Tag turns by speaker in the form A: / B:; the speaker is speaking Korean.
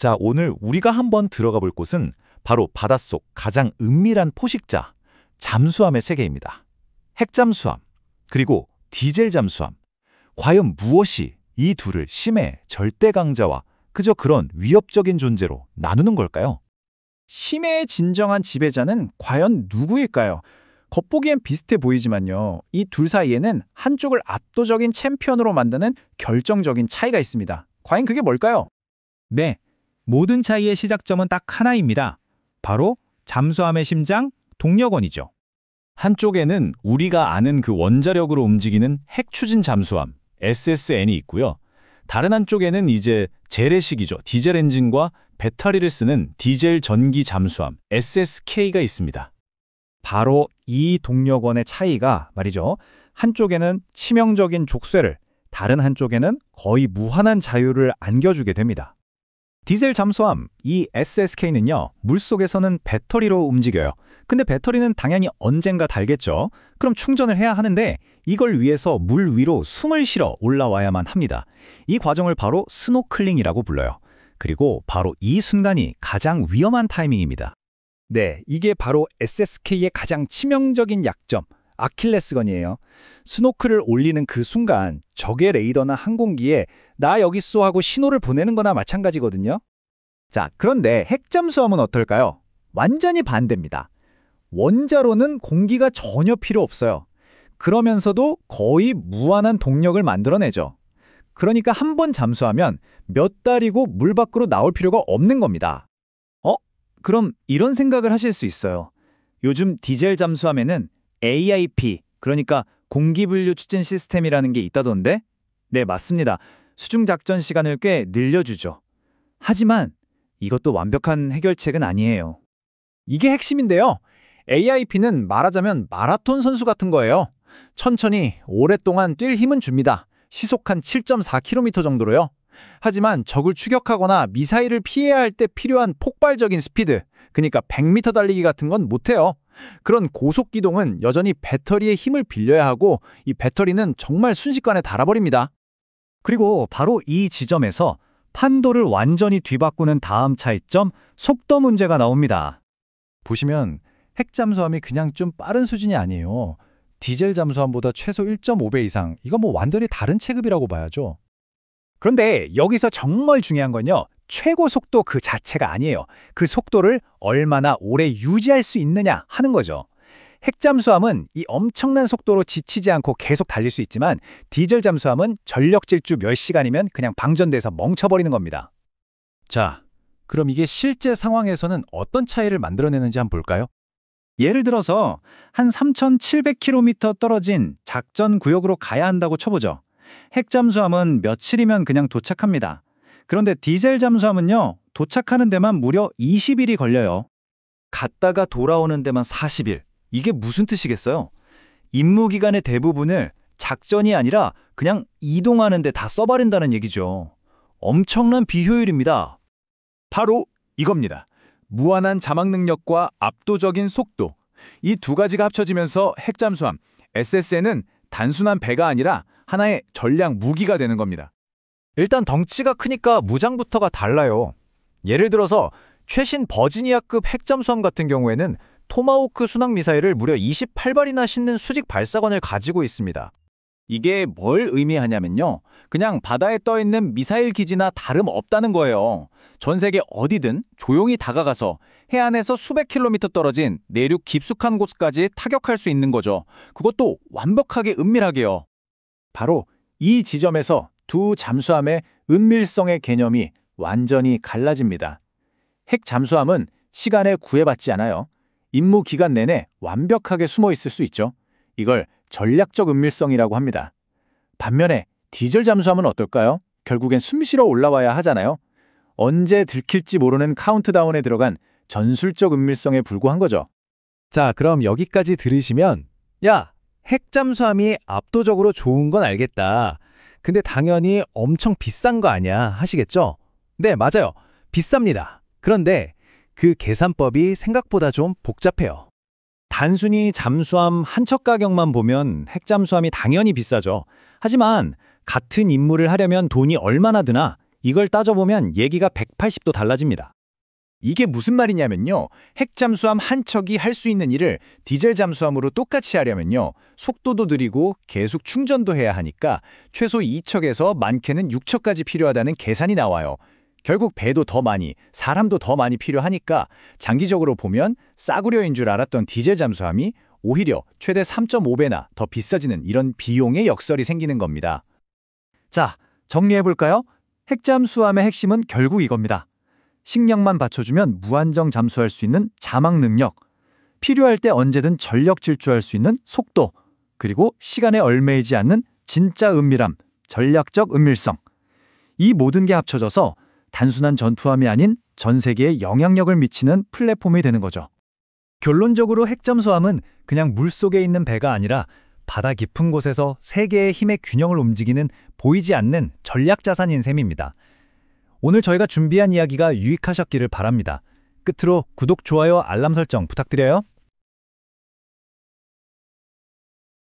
A: 자, 오늘 우리가 한번 들어가 볼 곳은 바로 바닷속 가장 은밀한 포식자, 잠수함의 세계입니다. 핵잠수함, 그리고 디젤 잠수함. 과연 무엇이 이 둘을 심해 절대 강자와 그저 그런 위협적인 존재로 나누는 걸까요?
B: 심해의 진정한 지배자는 과연 누구일까요? 겉보기엔 비슷해 보이지만요. 이 둘 사이에는 한쪽을 압도적인 챔피언으로 만드는 결정적인 차이가 있습니다. 과연 그게 뭘까요?
C: 네, 모든 차이의 시작점은 딱 하나입니다. 바로 잠수함의 심장, 동력원이죠.
A: 한쪽에는 우리가 아는 그 원자력으로 움직이는 핵추진 잠수함, SSN이 있고요. 다른 한쪽에는 이제 재래식이죠. 디젤 엔진과 배터리를 쓰는 디젤 전기 잠수함, SSK가 있습니다.
B: 바로 이 동력원의 차이가 말이죠. 한쪽에는 치명적인 족쇄를, 다른 한쪽에는 거의 무한한 자유를 안겨주게 됩니다. 디젤 잠수함, 이 SSK는요, 물속에서는 배터리로 움직여요. 근데 배터리는 당연히 언젠가 닳겠죠. 그럼 충전을 해야 하는데 이걸 위해서 물 위로 숨을 실어 올라와야만 합니다. 이 과정을 바로 스노클링이라고 불러요. 그리고 바로 이 순간이 가장 위험한 타이밍입니다. 네, 이게 바로 SSK의 가장 치명적인 약점, 아킬레스건이에요. 스노클을 올리는 그 순간 적의 레이더나 항공기에 나 여기 있어 하고 신호를 보내는 거나 마찬가지거든요. 자, 그런데 핵잠수함은 어떨까요? 완전히 반대입니다. 원자로는 공기가 전혀 필요 없어요. 그러면서도 거의 무한한 동력을 만들어내죠. 그러니까 한 번 잠수하면 몇 달이고 물 밖으로 나올 필요가 없는 겁니다. 그럼 이런 생각을 하실 수 있어요. 요즘 디젤 잠수함에는 AIP, 그러니까 공기분류 추진 시스템이라는 게 있다던데? 네, 맞습니다. 수중 작전 시간을 꽤 늘려주죠. 하지만 이것도 완벽한 해결책은 아니에요. 이게 핵심인데요. AIP는 말하자면 마라톤 선수 같은 거예요. 천천히 오랫동안 뛸 힘은 줍니다. 시속 한 7.4km 정도로요. 하지만 적을 추격하거나 미사일을 피해야 할 때 필요한 폭발적인 스피드, 그러니까 100m 달리기 같은 건 못해요. 그런 고속 기동은 여전히 배터리의 힘을 빌려야 하고 이 배터리는 정말 순식간에 닳아버립니다. 그리고 바로 이 지점에서 판도를 완전히 뒤바꾸는 다음 차이점, 속도 문제가 나옵니다. 보시면 핵잠수함이 그냥 좀 빠른 수준이 아니에요. 디젤 잠수함보다 최소 1.5배 이상, 이건 뭐 완전히 다른 체급이라고 봐야죠. 그런데 여기서 정말 중요한 건요. 최고 속도 그 자체가 아니에요. 그 속도를 얼마나 오래 유지할 수 있느냐 하는 거죠. 핵잠수함은 이 엄청난 속도로 지치지 않고 계속 달릴 수 있지만 디젤 잠수함은 전력 질주 몇 시간이면 그냥 방전돼서 멈춰버리는 겁니다. 자, 그럼 이게 실제 상황에서는 어떤 차이를 만들어내는지 한번 볼까요? 예를 들어서 한 3,700km 떨어진 작전 구역으로 가야 한다고 쳐보죠. 핵잠수함은 며칠이면 그냥 도착합니다. 그런데 디젤 잠수함은요, 도착하는 데만 무려 20일이 걸려요. 갔다가 돌아오는 데만 40일. 이게 무슨 뜻이겠어요? 임무 기간의 대부분을 작전이 아니라 그냥 이동하는 데 다 써버린다는 얘기죠. 엄청난 비효율입니다. 바로 이겁니다. 무한한 자막 능력과 압도적인 속도. 이 두 가지가 합쳐지면서 핵잠수함, SSN은 단순한 배가 아니라 하나의 전략 무기가 되는 겁니다. 일단 덩치가 크니까 무장부터가 달라요. 예를 들어서 최신 버지니아급 핵잠수함 같은 경우에는 토마호크 순항미사일을 무려 28발이나 싣는 수직 발사관을 가지고 있습니다. 이게 뭘 의미하냐면요. 그냥 바다에 떠있는 미사일 기지나 다름없다는 거예요. 전 세계 어디든 조용히 다가가서 해안에서 수백 킬로미터 떨어진 내륙 깊숙한 곳까지 타격할 수 있는 거죠. 그것도 완벽하게 은밀하게요. 바로 이 지점에서 두 잠수함의 은밀성의 개념이 완전히 갈라집니다. 핵 잠수함은 시간에 구애받지 않아요. 임무 기간 내내 완벽하게 숨어 있을 수 있죠. 이걸 전략적 은밀성이라고 합니다. 반면에 디젤 잠수함은 어떨까요? 결국엔 숨쉬러 올라와야 하잖아요. 언제 들킬지 모르는 카운트다운에 들어간 전술적 은밀성에 불과한 거죠. 자, 그럼 여기까지 들으시면 야, 핵잠수함이 압도적으로 좋은 건 알겠다. 근데 당연히 엄청 비싼 거 아니야 하시겠죠? 네, 맞아요. 비쌉니다. 그런데 그 계산법이 생각보다 좀 복잡해요. 단순히 잠수함 한 척 가격만 보면 핵잠수함이 당연히 비싸죠. 하지만 같은 임무를 하려면 돈이 얼마나 드나 이걸 따져보면 얘기가 180도 달라집니다.
D: 이게 무슨 말이냐면요. 핵 잠수함 한 척이 할 수 있는 일을 디젤 잠수함으로 똑같이 하려면요. 속도도 느리고 계속 충전도 해야 하니까 최소 2척에서 많게는 6척까지 필요하다는 계산이 나와요. 결국 배도 더 많이, 사람도 더 많이 필요하니까 장기적으로 보면 싸구려인 줄 알았던 디젤 잠수함이 오히려 최대 3.5배나 더 비싸지는 이런 비용의 역설이 생기는 겁니다.
B: 자, 정리해볼까요? 핵잠수함의 핵심은 결국 이겁니다. 식량만 받쳐주면 무한정 잠수할 수 있는 자막 능력, 필요할 때 언제든 전력 질주할 수 있는 속도, 그리고 시간에 얽매이지 않는 진짜 은밀함, 전략적 은밀성. 이 모든 게 합쳐져서 단순한 전투함이 아닌 전 세계에 영향력을 미치는 플랫폼이 되는 거죠. 결론적으로 핵잠수함은 그냥 물속에 있는 배가 아니라 바다 깊은 곳에서 세계의 힘의 균형을 움직이는 보이지 않는 전략 자산인 셈입니다. 오늘 저희가 준비한 이야기가 유익하셨기를 바랍니다. 끝으로 구독, 좋아요, 알람 설정 부탁드려요.